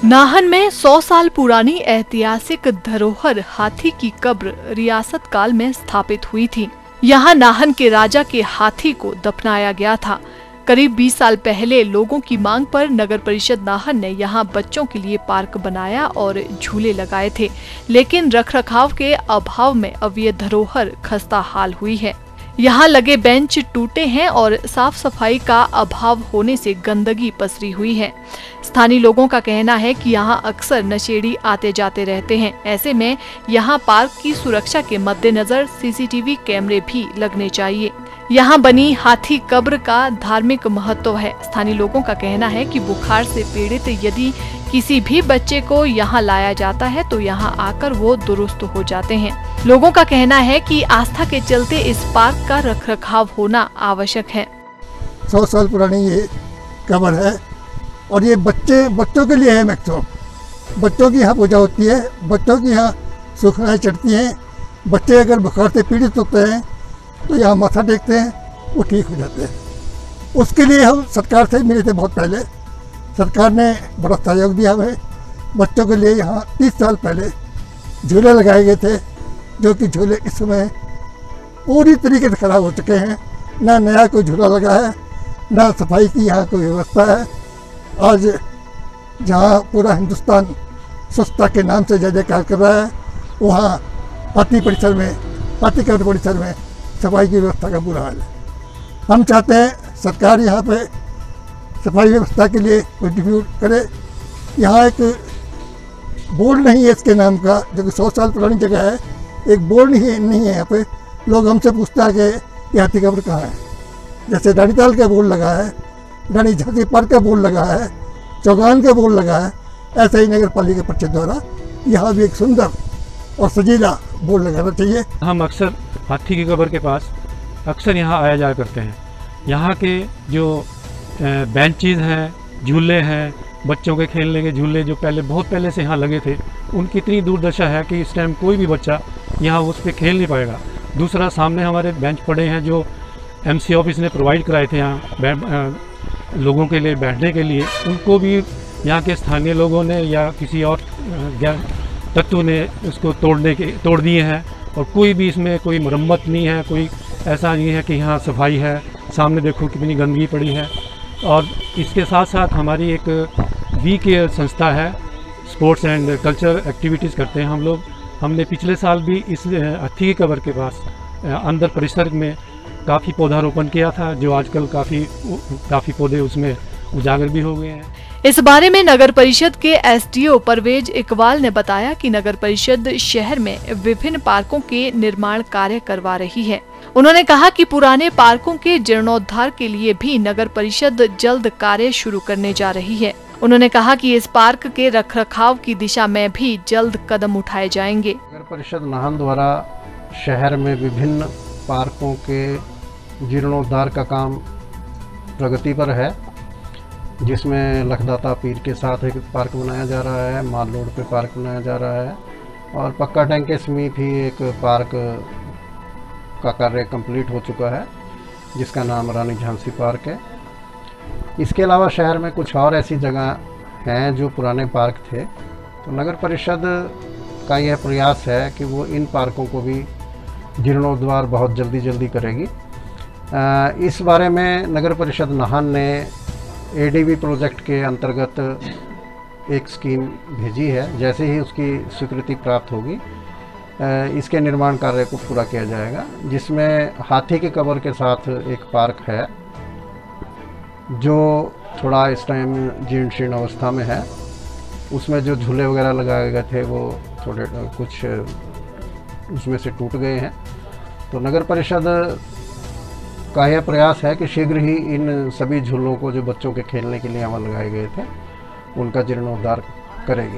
नाहन में 100 साल पुरानी ऐतिहासिक धरोहर हाथी की कब्र रियासत काल में स्थापित हुई थी। यहाँ नाहन के राजा के हाथी को दफनाया गया था। करीब 20 साल पहले लोगों की मांग पर नगर परिषद नाहन ने यहाँ बच्चों के लिए पार्क बनाया और झूले लगाए थे, लेकिन रखरखाव के अभाव में अब ये धरोहर खस्ता हाल हुई है। यहाँ लगे बेंच टूटे हैं और साफ सफाई का अभाव होने से गंदगी पसरी हुई है। स्थानीय लोगों का कहना है कि यहाँ अक्सर नशेड़ी आते जाते रहते हैं। ऐसे में यहाँ पार्क की सुरक्षा के मद्देनजर सीसीटीवी कैमरे भी लगने चाहिए। यहाँ बनी हाथी कब्र का धार्मिक महत्व है। स्थानीय लोगों का कहना है कि बुखार से पीड़ित यदि किसी भी बच्चे को यहाँ लाया जाता है तो यहाँ आकर वो दुरुस्त हो जाते हैं। लोगों का कहना है कि आस्था के चलते इस पार्क का रखरखाव होना आवश्यक है। 100 साल पुरानी ये कब्र है और ये बच्चों के लिए है। मैक्सिमम बच्चों की यहाँ पूजा होती है, बच्चों की यहाँ सुखनाएं चढ़ती हैं। बच्चे अगर बुखार से पीड़ित होते हैं तो यहाँ माथा टेकते हैं, वो ठीक हो जाते हैं। उसके लिए हम सरकार से मिले थे बहुत पहले। सरकार ने बड़ा सहयोग दिया हमें। बच्चों के लिए यहाँ 30 साल पहले झूले लगाए गए थे, जो कि झूले इस समय पूरी तरीके से खराब हो चुके हैं। ना नया कोई झूला लगा है, ना सफाई की यहाँ कोई व्यवस्था है। आज जहाँ पूरा हिंदुस्तान स्वच्छता के नाम से जय जयकार कर रहा है, वहाँ हाथी कब्र परिसर में सफाई की व्यवस्था का बुरा हाल है। हम चाहते हैं सरकार यहाँ पे सफाई व्यवस्था के लिए कंट्रीब्यूट करे। यहाँ एक बोर्ड नहीं है इसके नाम का, जो कि 100 साल पुरानी जगह है। एक बोर्ड नहीं है यहाँ पे। लोग हमसे पूछता है कि हाथी कब्र कहाँ है। जैसे रानीताल का बोर्ड लगा है, रानी झांसी पार्क का बोर्ड लगा है, चौगान का बोर्ड लगा है, ऐसे ही नगर पालिका परिषद द्वारा यहाँ भी एक सुंदर और सजीला बोर्ड लगाना चाहिए। हम अक्सर हाथी की कब्र के पास अक्सर यहाँ आया जाया करते हैं। यहाँ के जो बेंचेज हैं, झूले हैं, बच्चों के खेलने के झूले जो बहुत पहले से यहाँ लगे थे, उनकी इतनी दुर्दशा है कि इस टाइम कोई भी बच्चा यहाँ उस पर खेल नहीं पाएगा। दूसरा, सामने हमारे बेंच पड़े हैं जो एमसी ऑफिस ने प्रोवाइड कराए थे यहाँ लोगों के लिए बैठने के लिए। उनको भी यहाँ के स्थानीय लोगों ने या किसी और तत्व ने उसको तोड़ दिए हैं और कोई भी इसमें कोई मरम्मत नहीं है। कोई ऐसा नहीं है कि यहाँ सफाई है। सामने देखो कितनी गंदगी पड़ी है। और इसके साथ साथ हमारी एक वी केयर संस्था है, स्पोर्ट्स एंड कल्चर एक्टिविटीज़ करते हैं हम लोग। हमने पिछले साल भी इस हाथी की कब्र के पास अंदर परिसर में काफ़ी पौधारोपण किया था, जो आजकल काफ़ी पौधे उसमें उजागर भी हो गए हैं। इस बारे में नगर परिषद के एसडीओ परवेज इकबाल ने बताया कि नगर परिषद शहर में विभिन्न पार्कों के निर्माण कार्य करवा रही है। उन्होंने कहा कि पुराने पार्कों के जीर्णोद्धार के लिए भी नगर परिषद जल्द कार्य शुरू करने जा रही है। उन्होंने कहा कि इस पार्क के रखरखाव की दिशा में भी जल्द कदम उठाए जाएंगे। नगर परिषद नाहन द्वारा शहर में विभिन्न पार्कों के जीर्णोद्धार का काम प्रगति पर है, जिसमें लखदाता पीर के साथ एक पार्क बनाया जा रहा है, माल रोड पे पार्क बनाया जा रहा है और पक्का टैंक के समीप ही एक पार्क का कार्य कंप्लीट हो चुका है, जिसका नाम रानी झांसी पार्क है। इसके अलावा शहर में कुछ और ऐसी जगह हैं जो पुराने पार्क थे, तो नगर परिषद का यह प्रयास है कि वो इन पार्कों को भी जीर्णोद्धार बहुत जल्दी करेगी। इस बारे में नगर परिषद नाहन ने एडीबी प्रोजेक्ट के अंतर्गत एक स्कीम भेजी है। जैसे ही उसकी स्वीकृति प्राप्त होगी, इसके निर्माण कार्य को पूरा किया जाएगा, जिसमें हाथी की कब्र के साथ एक पार्क है जो थोड़ा इस टाइम जीर्ण शीर्ण अवस्था में है। उसमें जो झूले वगैरह लगाए गए थे वो थोड़े कुछ उसमें से टूट गए हैं। तो नगर परिषद का यह प्रयास है कि शीघ्र ही इन सभी झूलों को जो बच्चों के खेलने के लिए वहाँ लगाए गए थे, उनका जीर्णोद्धार करेगी।